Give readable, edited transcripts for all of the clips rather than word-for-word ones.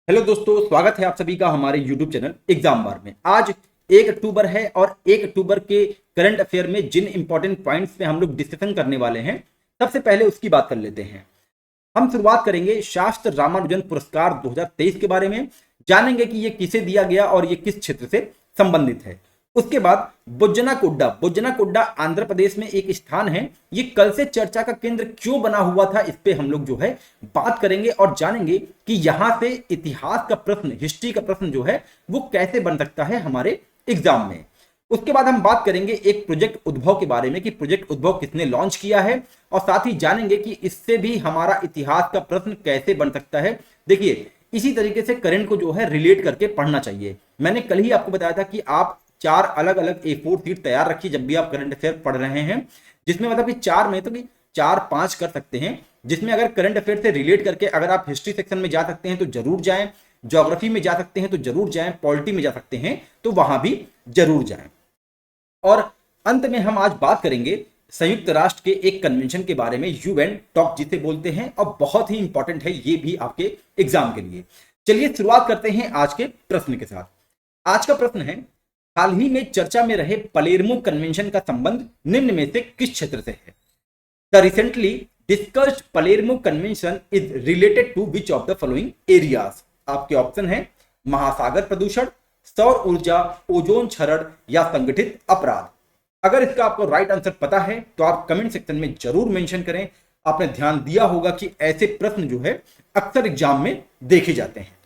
Hello दोस्तों, स्वागत है आप सभी का हमारे YouTube चैनल एग्जाम बार में। आज 1 अक्टूबर है और 1 अक्टूबर के करंट अफेयर में जिन इंपॉर्टेंट पॉइंट्स पे हम लोग डिस्कशन करने वाले हैं, सबसे पहले उसकी बात कर लेते हैं। हम शुरुआत करेंगे शास्त्र रामानुजन पुरस्कार 2023 के बारे में। जानेंगे कि ये किसे दिया गया और ये किस क्षेत्र से संबंधित है। उसके बाद बुज्जनाकोड्डा आंध्र प्रदेश में एक स्थान है। ये कल से चर्चा का केंद्र क्यों बना हुआ था, इस पे हम लोग जो है बात करेंगे और जानेंगे कि यहां से इतिहास का प्रश्न, हिस्ट्री का प्रश्न जो है वो कैसे बन सकता है हमारे एग्जाम में। उसके बाद हम बात करेंगे एक प्रोजेक्ट उद्भव के बारे में कि प्रोजेक्ट उद्भव किसने लॉन्च किया है, और साथ ही जानेंगे कि इससे भी हमारा इतिहास का प्रश्न कैसे बन सकता है। देखिए, इसी तरीके से करंट को जो है रिलेट करके पढ़ना चाहिए। मैंने कल ही आपको बताया था कि आप 4 अलग अलग A4 शीट तैयार रखिए जब भी आप करंट अफेयर पढ़ रहे हैं, जिसमें मतलब कि 4 में तो कि 4-5 कर सकते हैं, जिसमें अगर करंट अफेयर से रिलेट करके अगर आप हिस्ट्री सेक्शन में जा सकते हैं तो जरूर जाएं, ज्योग्राफी में जा सकते हैं तो जरूर जाएं, पॉलिटी में जा सकते हैं तो वहां भी जरूर जाएं। और अंत में हम आज बात करेंगे संयुक्त राष्ट्र के एक कन्वेंशन के बारे में, यूएन टॉक जिसे बोलते हैं, और बहुत ही इंपॉर्टेंट है ये भी आपके एग्जाम के लिए। चलिए शुरुआत करते हैं आज के प्रश्न के साथ। आज का प्रश्न है, हाल ही में चर्चा में रहे पलेर्मो कन्वेंशन का संबंध निम्न में से किस क्षेत्र से है? The recently discussed Palermo convention is related to which of the following areas? आपके ऑप्शन है महासागर प्रदूषण, सौर ऊर्जा, ओजोन क्षरण या संगठित अपराध। अगर इसका आपको राइट आंसर पता है तो आप कमेंट सेक्शन में जरूर मेंशन करें। आपने ध्यान दिया होगा कि ऐसे प्रश्न जो है अक्सर एग्जाम में देखे जाते हैं।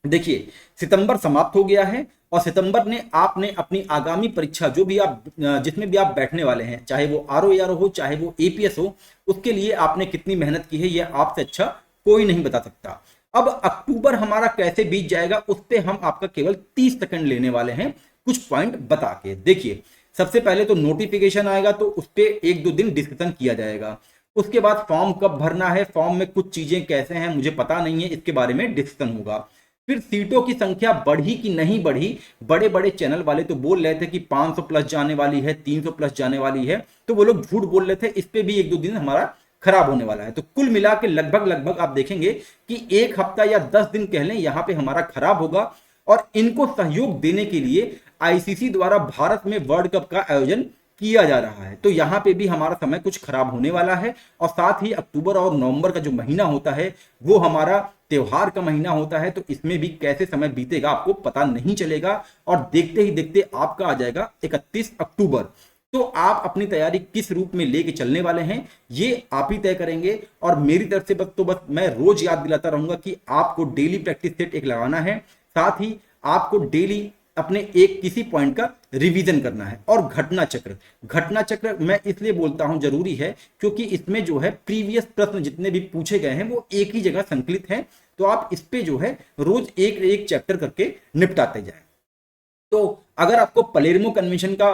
देखिए, सितंबर समाप्त हो गया है और सितंबर ने आपने अपनी आगामी परीक्षा जो भी आप जिसमें भी आप बैठने वाले हैं, चाहे वो RO हो चाहे वो APS हो, उसके लिए आपने कितनी मेहनत की है यह आपसे अच्छा कोई नहीं बता सकता। अब अक्टूबर हमारा कैसे बीत जाएगा उस पर हम आपका केवल 30 सेकंड लेने वाले हैं कुछ पॉइंट बता के। देखिए, सबसे पहले तो नोटिफिकेशन आएगा तो उस पर 1-2 दिन डिस्कशन किया जाएगा। उसके बाद फॉर्म कब भरना है, फॉर्म में कुछ चीजें कैसे हैं मुझे पता नहीं है, इसके बारे में डिस्कशन होगा। फिर सीटों की संख्या बढ़ी कि नहीं बढ़ी, बड़े बड़े चैनल वाले तो बोल रहे थे कि 500 प्लस जाने वाली है, 300 प्लस जाने वाली है, तो वो लोग झूठ बोल रहे थे। इस पे भी 1-2 दिन हमारा खराब होने वाला है। तो कुल मिला के लगभग आप देखेंगे कि 1 हफ्ता या 10 दिन कह लें यहां पे हमारा खराब होगा। और इनको सहयोग देने के लिए ICC द्वारा भारत में वर्ल्ड कप का आयोजन किया जा रहा है, तो यहां पे भी हमारा समय कुछ खराब होने वाला है। और साथ ही अक्टूबर और नवंबर का जो महीना होता है वो हमारा त्योहार का महीना होता है, तो इसमें भी कैसे समय बीतेगा आपको पता नहीं चलेगा। और देखते ही देखते आपका आ जाएगा 31 अक्टूबर। तो आप अपनी तैयारी किस रूप में लेके चलने वाले हैं ये आप ही तय करेंगे। और मेरी तरफ से बस मैं रोज याद दिलाता रहूंगा कि आपको डेली प्रैक्टिस सेट एक लगाना है, साथ ही आपको डेली अपने एक किसी पॉइंट का रिवीजन करना है। और घटना चक्र मैं इसलिए बोलता हूं जरूरी है क्योंकि इसमें जो है प्रीवियस प्रश्न जितने भी पूछे गए हैं वो एक ही जगह संकलित हैं, तो आप इस पे जो है रोज एक एक चैप्टर करके निपटाते जाएं। तो अगर आपको पलेर्मो कन्वेंशन का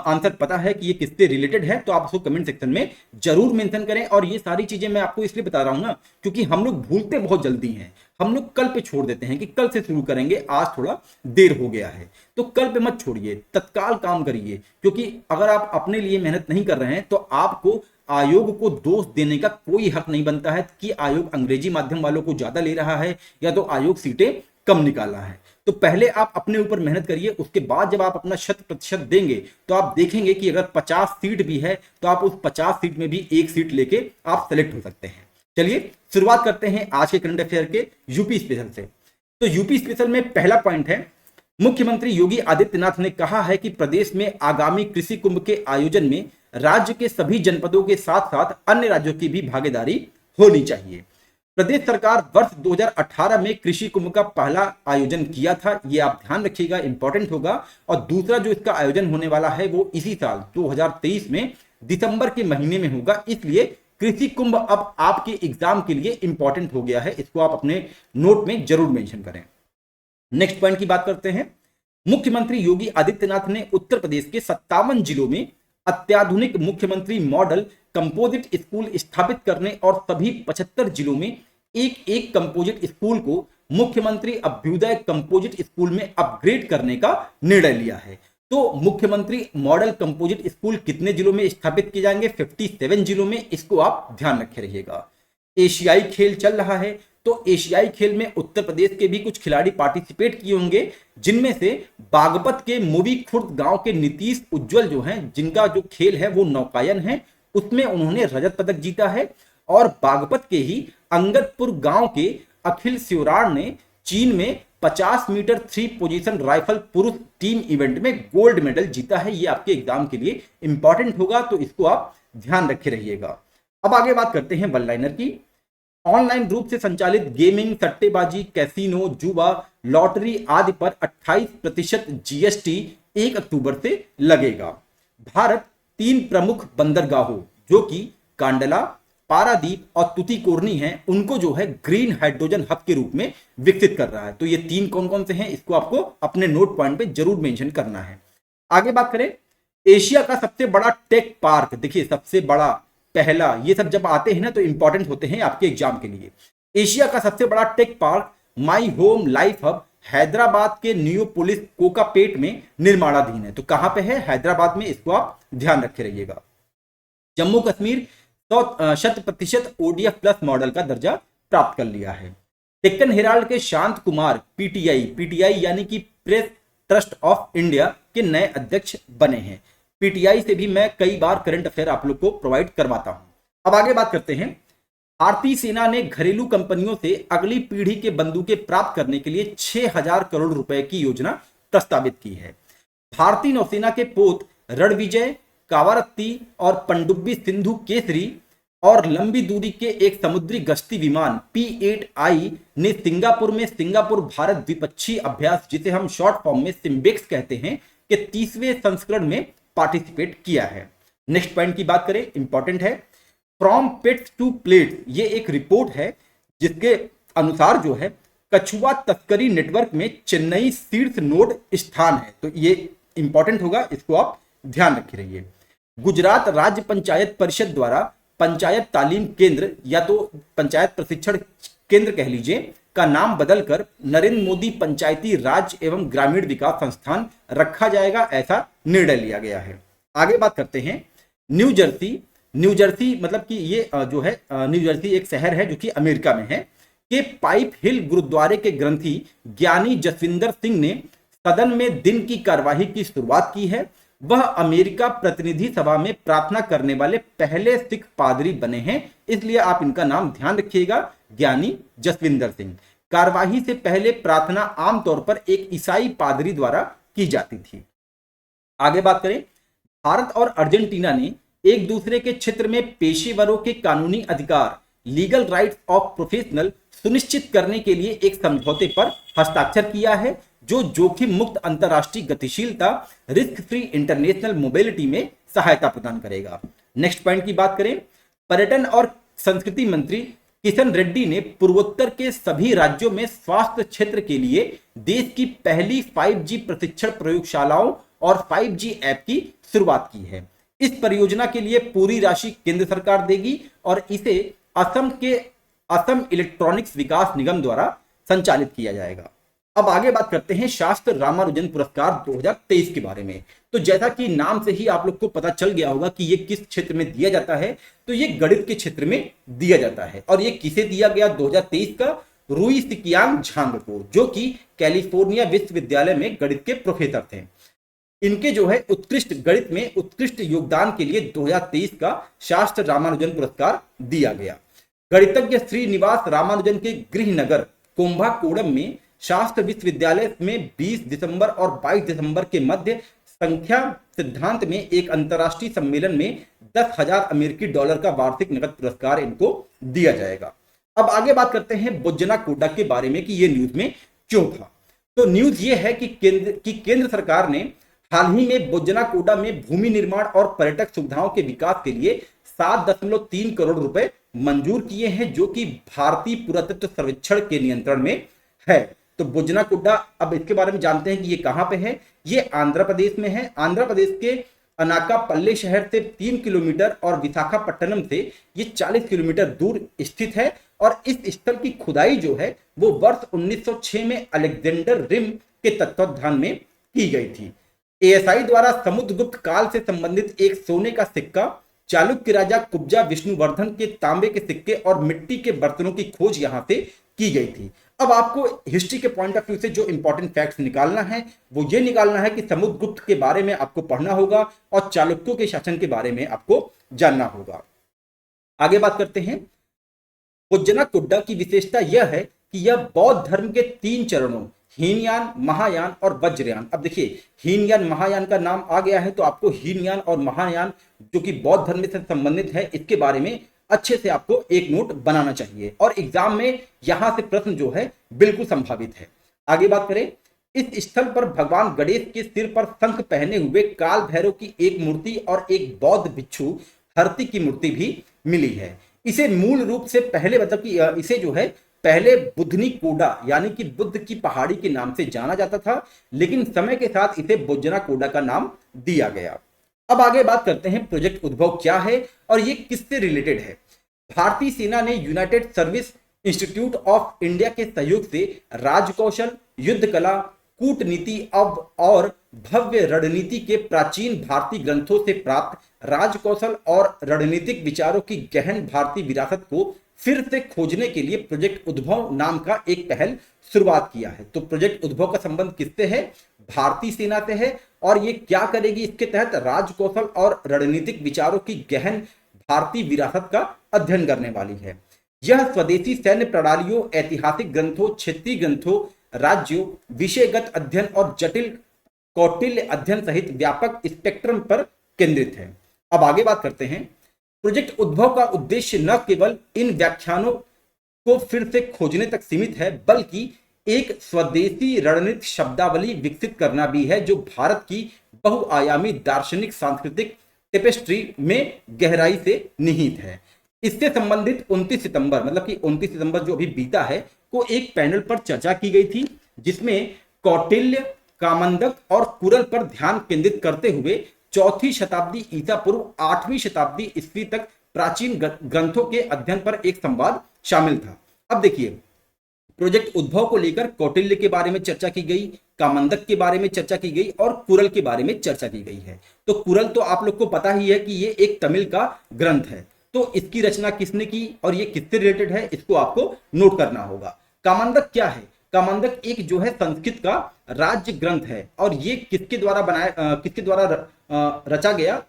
आंसर पता है कि ये किससे रिलेटेड है तो आप उसको कमेंट सेक्शन में जरूर मेंशन करें। और ये सारी चीजें मैं आपको इसलिए बता रहा हूं ना क्योंकि हम लोग भूलते बहुत जल्दी हैं, हम लोग कल पे छोड़ देते हैं कि कल से शुरू करेंगे, आज थोड़ा देर हो गया है, तो कल पे मत छोड़िए, तत्काल काम करिए। क्योंकि अगर आप अपने लिए मेहनत नहीं कर रहे हैं तो आपको आयोग को दोष देने का कोई हक नहीं बनता है कि आयोग अंग्रेजी माध्यम वालों को ज्यादा ले रहा है या तो आयोग सीटें कम निकाला है। तो पहले आप अपने ऊपर मेहनत करिए, उसके बाद जब आप अपना 100% देंगे तो आप देखेंगे कि अगर 50 सीट भी है तो आप उस 50 सीट में भी 1 सीट लेके आप सेलेक्ट हो सकते हैं। चलिए शुरुआत करते हैं आज के करंट अफेयर के यूपी स्पेशल से। तो यूपी स्पेशल में पहला पॉइंट है, मुख्यमंत्री योगी आदित्यनाथ ने कहा है कि प्रदेश में आगामी कृषि कुंभ के आयोजन में राज्य के सभी जनपदों के साथ साथ अन्य राज्यों की भी भागीदारी होनी चाहिए। प्रदेश सरकार वर्ष 2018 में कृषि कुंभ का पहला आयोजन किया था, ये आप ध्यान रखिएगा, इंपॉर्टेंट होगा। और दूसरा जो इसका आयोजन होने वाला है वो इसी साल 2023 में दिसंबर के महीने में होगा। इसलिए कृषि कुंभ अब आपके एग्जाम के लिए इंपॉर्टेंट हो गया है, इसको आप अपने नोट में जरूर मेंशन करें। नेक्स्ट पॉइंट की बात करते हैं। मुख्यमंत्री योगी आदित्यनाथ ने उत्तर प्रदेश के 57 जिलों में अत्याधुनिक मुख्यमंत्री मॉडल कंपोजिट स्कूल स्थापित करने और सभी 75 जिलों में एक एक कंपोजिट स्कूल को मुख्यमंत्री अभ्युदय कंपोजिट स्कूल में अपग्रेड करने का निर्णय लिया है। तो मुख्यमंत्री मॉडल कंपोजिट स्कूल कितने जिलों में स्थापित किए जाएंगे? 57 जिलों में, इसको आप ध्यान रखे रहिएगा। एशियाई खेल चल रहा है तो एशियाई खेल में उत्तर प्रदेश के भी कुछ खिलाड़ी पार्टिसिपेट किए होंगे, जिनमें से बागपत के मोवी खुर्द गांव के नीतीश उज्जवल जो हैं, जिनका जो खेल है वो नौकायन है, उसमें उन्होंने रजत पदक जीता है। और बागपत के ही अंगदपुर गांव के अखिल सिवराण ने चीन में 50 मीटर 3 पोजीशन राइफल पुरुष टीम इवेंट में गोल्ड मेडल जीता है। ये आपके एग्जाम के लिए इंपॉर्टेंट होगा, तो इसको आप ध्यान रखे रहिएगा। अब आगे बात करते हैं वन लाइनर की। ऑनलाइन रूप से संचालित गेमिंग, सट्टेबाजी, कैसीनो, जुआ, लॉटरी आदि पर 28% जीएसटी 1 अक्टूबर से लगेगा। भारत 3 प्रमुख बंदरगाहों जो कि कांडला, पारादीप और तुतीकोरनी हैं, उनको जो है ग्रीन हाइड्रोजन हब के रूप में विकसित कर रहा है। तो ये 3 कौन कौन से हैं, इसको आपको अपने नोट पॉइंट पे जरूर मेंशन करना है। आगे बात करें, एशिया का सबसे बड़ा टेक पार्क, देखिए सबसे बड़ा, पहला, ये सब जब आते हैं ना तो इंपॉर्टेंट होते हैं आपके एग्जाम के लिए। एशिया का सबसे बड़ा tech park my home life hub Hyderabad के नियोपोलिस कोकापेट में निर्माणाधीन है। तो कहां पे है, हैदराबाद में, इसको आप ध्यान रखे रहिएगा। Jammu Kashmir 100% ODF plus model का दर्जा प्राप्त कर लिया है। डेक्कन हेराल्ड के शांत कुमार पीटीआई यानी कि प्रेस ट्रस्ट ऑफ इंडिया के नए अध्यक्ष बने हैं। पीटीआई से भी मैं कई बार करंट अफेयर आप लोग को प्रोवाइड करवाता हूं। अब आगे बात करते हैं, भारतीय सेना ने घरेलू कंपनियों से अगली पीढ़ी के बंदूकें प्राप्त करने के लिए 6000 करोड़ रुपए की योजना प्रस्तावित की है। भारतीय नौसेना के पोत रणविजय, कावारत्ती और पनडुब्बी सिंधु केसरी और लंबी दूरी के एक समुद्री गश्ती विमान P-8I ने सिंगापुर में सिंगापुर भारत द्विपक्षीय अभ्यास, जिसे हम शॉर्ट फॉर्म में सिम्बेक्स कहते हैं, के 30वें संस्करण में पार्टिसिपेट किया है। नेक्स्ट पॉइंट की बात करें, इंपॉर्टेंट है, फ्रॉम पिट्स टू प्लेट, ये एक रिपोर्ट है जिसके अनुसार जो है कछुआ तस्करी नेटवर्क में चेन्नई शीर्ष नोड स्थान है। तो ये इंपॉर्टेंट होगा, इसको आप ध्यान रखे रहिए। गुजरात राज्य पंचायत परिषद द्वारा पंचायत तालीम केंद्र या तो पंचायत प्रशिक्षण केंद्र कह लीजिए का नाम बदलकर नरेंद्र मोदी पंचायती राज एवं ग्रामीण विकास संस्थान रखा जाएगा, ऐसा निर्णय लिया गया है। आगे बात करते हैं, न्यू जर्सी मतलब कि ये जो है न्यू जर्सी एक शहर है जो कि अमेरिका में है, के पाइप हिल गुरुद्वारे के ग्रंथी ज्ञानी जसविंदर सिंह ने सदन में दिन की कार्यवाही की शुरुआत की है। वह अमेरिका प्रतिनिधि सभा में प्रार्थना करने वाले पहले सिख पादरी बने हैं, इसलिए आप इनका नाम ध्यान रखिएगा, ज्ञानी जसविंदर सिंह। कार्यवाही से पहले प्रार्थना आमतौर पर एक ईसाई पादरी द्वारा की जाती थी। आगे बात करें, भारत और अर्जेंटीना ने एक दूसरे के क्षेत्र में पेशेवरों के कानूनी अधिकार, लीगल राइट्स ऑफ प्रोफेशनल सुनिश्चित करने के लिए एक समझौते पर हस्ताक्षर किया है, जो जोखिम मुक्त अंतरराष्ट्रीय गतिशीलता, रिस्क फ्री इंटरनेशनल मोबिलिटी में सहायता प्रदान करेगा। नेक्स्ट पॉइंट की बात करें, पर्यटन और संस्कृति मंत्री किशन रेड्डी ने पूर्वोत्तर के सभी राज्यों में स्वास्थ्य क्षेत्र के लिए देश की पहली 5G प्रशिक्षण प्रयोगशालाओं और 5G ऐप की शुरुआत की है। इस परियोजना के लिए पूरी राशि केंद्र सरकार देगी और इसे असम इलेक्ट्रॉनिक्स विकास निगम द्वारा संचालित किया जाएगा। अब आगे बात करते हैं शास्त्र रामानुजन पुरस्कार 2023 के बारे में। तो जैसा कि नाम से ही आप लोग को पता चल गया होगा कि ये किस क्षेत्र में दिया जाता है, तो ये गणित के क्षेत्र में दिया जाता है। और ये किसे दिया गया 2023 का, रूई सिकियांग झांग को, जो कि कैलिफोर्निया विश्वविद्यालय में गणित के प्रोफेसर थे। इनके जो है उत्कृष्ट गणित में उत्कृष्ट योगदान के लिए 2023 का शास्त्र रामानुजन पुरस्कार दिया गया। गणितज्ञ श्रीनिवास रामानुजन के गृह नगर कुंभाकोणम में शास्त्र विश्वविद्यालय में 20 दिसंबर और 22 दिसंबर के मध्य संख्या सिद्धांत में एक अंतरराष्ट्रीय सम्मेलन में 10,000 अमेरिकी डॉलर का वार्षिक नकद पुरस्कार इनको दिया जाएगा। अब आगे बात करते हैं बोज्जना कोडा के बारे में कि ये न्यूज में क्यों था। तो न्यूज ये है कि केंद्र सरकार ने हाल ही में बोज्जना कोडा में भूमि निर्माण और पर्यटक सुविधाओं के विकास के लिए 7.3 करोड़ रुपए मंजूर किए हैं, जो कि भारतीय पुरातत्व सर्वेक्षण के नियंत्रण में है। तो बोज्जना कोडा, अब इसके बारे में जानते हैं कि ये कहां पे है। ये आंध्र प्रदेश में है। आंध्र प्रदेश के अनाकापल्ली शहर से 3 किलोमीटर और विशाखापट्टनम से ये 40 किलोमीटर दूर स्थित है। और इस स्थल की खुदाई जो है वो वर्ष 1906 में अलेक्जेंडर रिम के तत्वाधान में की गई थी। एएसआई द्वारा समुद्रगुप्त काल से संबंधित एक सोने का सिक्का, चालुक्य राजा कुब्जा विष्णुवर्धन के तांबे के सिक्के और मिट्टी के बर्तनों की खोज यहां से की गई थी। अब आपको हिस्ट्री के पॉइंट ऑफ व्यू से जो इंपॉर्टेंट फैक्ट्स निकालना है वो ये निकालना है कि समुद्रगुप्त के बारे में आपको पढ़ना होगा और चालुक्यों के शासन के बारे में आपको जानना होगा। आगे बात करते हैं। उज्जनाकोड्डा की विशेषता यह है कि यह बौद्ध धर्म के 3 चरणों हीनयान, महायान और वज्रयान। अब देखिए हीनयान महायान का नाम आ गया है तो आपको हीनयान और महायान जो कि बौद्ध धर्म से संबंधित है इसके बारे में अच्छे से आपको एक नोट बनाना चाहिए और एग्जाम में यहां से प्रश्न जो है बिल्कुल संभावित है। आगे बात करें। इस स्थल पर भगवान गणेश के सिर पर शंख पहने हुए काल भैरव की एक मूर्ति और एक बौद्ध भिक्षु हरती की मूर्ति भी मिली है। इसे मूल रूप से पहले मतलब कि इसे जो है पहले बुधनी कोडा यानी कि बुद्ध की पहाड़ी के नाम से जाना जाता था, लेकिन समय के साथ इसे बुज्जना कोडा का नाम दिया गया। अब आगे बात करते हैं प्रोजेक्ट उद्भव क्या है और ये किससे रिलेटेड है। भारतीय सेना ने United service institute of India के सहयोग से राजकौशल, युद्ध कला, कूटनीति और भव्य रणनीति के प्राचीन भारतीय ग्रंथों से प्राप्त राजकौशल और रणनीतिक विचारों की गहन भारतीय विरासत को फिर से खोजने के लिए प्रोजेक्ट उद्भव नाम का एक पहल शुरुआत किया है। तो प्रोजेक्ट उद्भव का संबंध किससे है? भारतीय सेना से है। और ये क्या करेगी? इसके तहत राजकौशल और रणनीतिक विचारों की गहन भारतीय विरासत का अध्ययन करने वाली है। यह स्वदेशी सैन्य प्रणालियों, ऐतिहासिक ग्रंथों, क्षेत्रीय ग्रंथों, राज्यों, विषयगत अध्ययन और जटिल कौटिल्य अध्ययन सहित व्यापक स्पेक्ट्रम पर केंद्रित है। अब आगे बात करते हैं। प्रोजेक्ट उद्भव का उद्देश्य न केवल इन व्याख्यानों को फिर से खोजने तक सीमित है, बल्कि एक स्वदेशी रणनीतिक शब्दावली विकसित करना भी है जो भारत की बहुआयामी दार्शनिक सांस्कृतिक टेपेस्ट्री में गहराई से निहित है। इससे संबंधित 29 सितंबर मतलब कि 29 सितंबर जो अभी बीता है को एक पैनल पर चर्चा की गई थी, जिसमें कौटिल्य, कामंदक और कुरल पर ध्यान केंद्रित करते हुए 4वीं शताब्दी ईसा पूर्व 8वीं शताब्दी ईस्वी तक प्राचीन ग्रंथों के अध्ययन पर एक संवाद शामिल था। अब देखिए, प्रोजेक्ट उद्भव को लेकर कौटिल्य के बारे में चर्चा की गई, कामंदक के बारे में चर्चा की गई और कुरल के बारे में चर्चा की गई है। तो कुरल तो आप लोग को पता ही है कि ये एक तमिल का ग्रंथ है, तो इसकी रचना किसने की और ये किससे रिलेटेड है इसको आपको नोट करना होगा। कामंदक क्या है? कामंदक एक जो है संस्कृत का राज्य ग्रंथ है और ये किसके द्वारा रचा गया,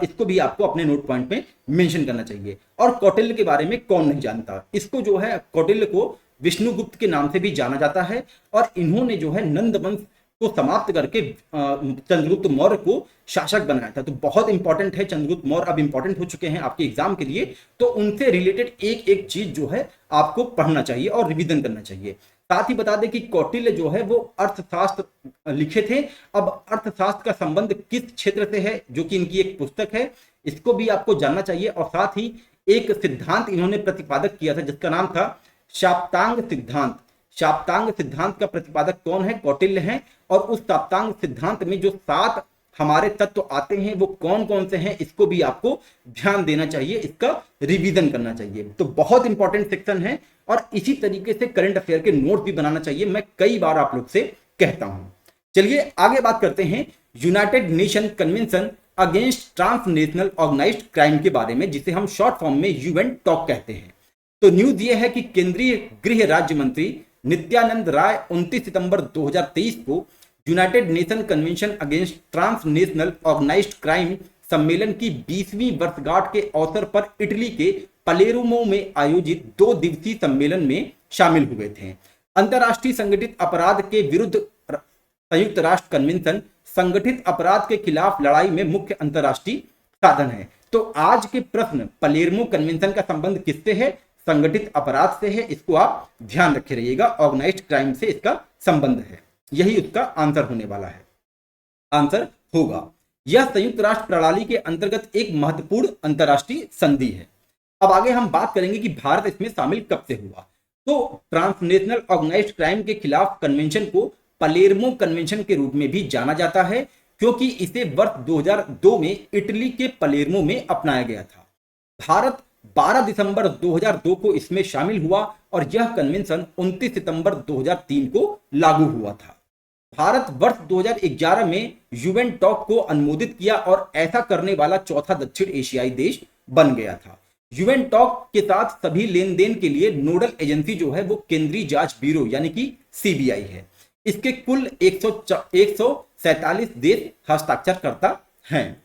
इसको भी आपको अपने नोट पॉइंट में मेंशन करना चाहिए। और कौटिल्य के बारे में कौन नहीं जानता, इसको जो है कौटिल्य को विष्णुगुप्त के नाम से भी जाना जाता है और इन्होंने जो है नंद वंश को समाप्त करके चंद्रगुप्त मौर्य को शासक बनाया था। तो बहुत इंपॉर्टेंट है, चंद्रगुप्त मौर्य अब इंपॉर्टेंट हो चुके हैं आपके एग्जाम के लिए, तो उनसे रिलेटेड एक एक चीज जो है आपको पढ़ना चाहिए और रिवीजन करना चाहिए। साथ ही बता दें कि कौटिल्य जो है वो अर्थशास्त्र लिखे थे। अब अर्थशास्त्र का संबंध किस क्षेत्र से है, जो कि इनकी एक पुस्तक है, इसको भी आपको जानना चाहिए। और साथ ही एक सिद्धांत इन्होंने प्रतिपादक किया था जिसका नाम था शाप्तांग सिद्धांत। शाप्तांग सिद्धांत का प्रतिपादक कौन है? कौटिल्य है। और उस शाप्तांग सिद्धांत में जो 7 हमारे तत्व आते हैं वो कौन कौन से हैं, इसको भी आपको ध्यान देना चाहिए, इसका रिवीजन करना चाहिए। तो बहुत इंपॉर्टेंट सेक्शन है और इसी तरीके से करंट अफेयर के नोट भी बनाना चाहिए, मैं कई बार आप लोग से कहता हूं। चलिए आगे बात करते हैं united nation convention against transnational organized crime के बारे में, जिसे हम शॉर्ट फॉर्म में यूएन टॉक कहते हैं। तो न्यूज ये है कि केंद्रीय गृह राज्य मंत्री नित्यानंद राय 29 सितंबर 2023 को united nation convention against transnational organized crime सम्मेलन की 20वीं वर्षगांठ के अवसर पर इटली के पलेरुमो में आयोजित 2 दिवसीय सम्मेलन में शामिल हुए थे। अंतर्राष्ट्रीय संगठित अपराध के विरुद्ध संयुक्त राष्ट्र कन्वेंशन संगठित अपराध के खिलाफ लड़ाई में मुख्य अंतर्राष्ट्रीय साधन है। तो आज के प्रश्न पलेर्मो कन्वेंशन का संबंध किससे है? संगठित अपराध से है, इसको आप ध्यान रखे रहिएगा। ऑर्गेनाइज्ड क्राइम से इसका संबंध है, यही उसका आंसर होने वाला है, आंसर होगा। यह संयुक्त राष्ट्र प्रणाली के अंतर्गत एक महत्वपूर्ण अंतर्राष्ट्रीय संधि है। अब आगे हम बात करेंगे कि भारत इसमें शामिल कब से हुआ। तो ट्रांसनेशनल ऑर्गेनाइज्ड क्राइम के खिलाफ कन्वेंशन को पलेर्मो कन्वेंशन के रूप में भी जाना जाता है, क्योंकि इसे वर्ष 2002 में इटली के पलेर्मो में अपनाया गया था। भारत 12 दिसंबर 2002 को इसमें शामिल हुआ और यह कन्वेंशन 29 सितंबर 2003 को लागू हुआ था। भारत वर्ष 2011 में यूएन टॉक को अनुमोदित किया और ऐसा करने वाला चौथा दक्षिण एशियाई देश बन गया था। यूवेंटॉक के साथ सभी लेन देन के लिए नोडल एजेंसी जो है वो केंद्रीय जांच ब्यूरो यानी कि सीबीआई है। इसके कुल 147 देश हस्ताक्षर करता हैं।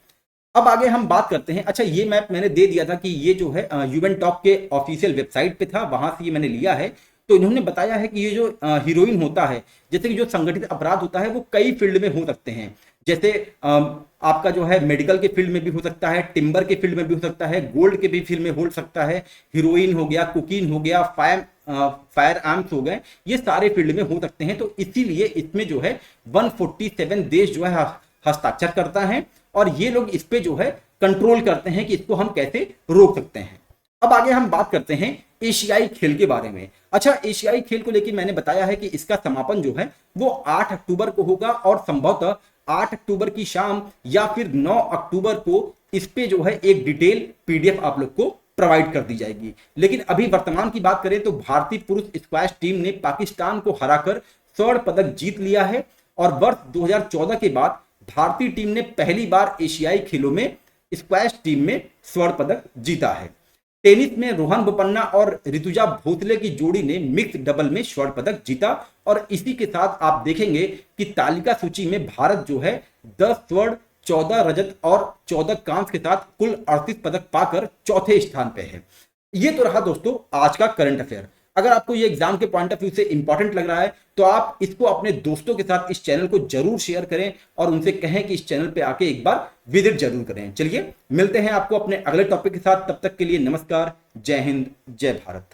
अब आगे हम बात करते हैं। अच्छा, ये मैप मैंने दे दिया था कि ये जो है यूवेंटॉक के ऑफिशियल वेबसाइट पे था, वहां से ये मैंने लिया है। तो इन्होंने बताया है कि ये जो हीरोइन होता है, जैसे कि जो संगठित अपराध होता है वो कई फील्ड में हो सकते हैं। जैसे आपका जो है मेडिकल के फील्ड में भी हो सकता है, टिम्बर के फील्ड में भी हो सकता है, गोल्ड के भी फील्ड में हो सकता है, हीरोइन हो गया, कोकीन हो गया, फायर आर्म्स हो गए, ये सारे फील्ड में हो सकते हैं। तो इसीलिए इसमें जो है 147 देश जो है हस्ताक्षर करता है और ये लोग इस पे जो है कंट्रोल करते हैं कि इसको हम कैसे रोक सकते हैं। अब आगे हम बात करते हैं एशियाई खेल के बारे में। अच्छा, एशियाई खेल को लेकर मैंने बताया है कि इसका समापन जो है वो 8 अक्टूबर को होगा और संभवतः 8 अक्टूबर की शाम या फिर 9 अक्टूबर को इस पे जो है एक डिटेल पीडीएफ आप लोग को प्रोवाइड कर दी जाएगी। लेकिन अभी वर्तमान की बात करें तो भारतीय पुरुष स्क्वैश टीम ने पाकिस्तान को हराकर स्वर्ण पदक जीत लिया है और वर्ष 2014 के बाद भारतीय टीम ने पहली बार एशियाई खेलों में स्क्वैश टीम में स्वर्ण पदक जीता है। टेनिस में रोहन बोपन्ना और ऋतुजा भोसले की जोड़ी ने मिक्स डबल में स्वर्ण पदक जीता और इसी के साथ आप देखेंगे कि तालिका सूची में भारत जो है 10 स्वर्ण, 14 रजत और 14 कांस्य के साथ कुल 38 पदक पाकर चौथे स्थान पे है। ये तो रहा दोस्तों आज का करंट अफेयर। अगर आपको ये एग्जाम के पॉइंट ऑफ व्यू से इंपॉर्टेंट लग रहा है तो आप इसको अपने दोस्तों के साथ इस चैनल को जरूर शेयर करें और उनसे कहें कि इस चैनल पे आके एक बार विजिट जरूर करें। चलिए मिलते हैं आपको अपने अगले टॉपिक के साथ, तब तक के लिए नमस्कार, जय हिंद, जय भारत।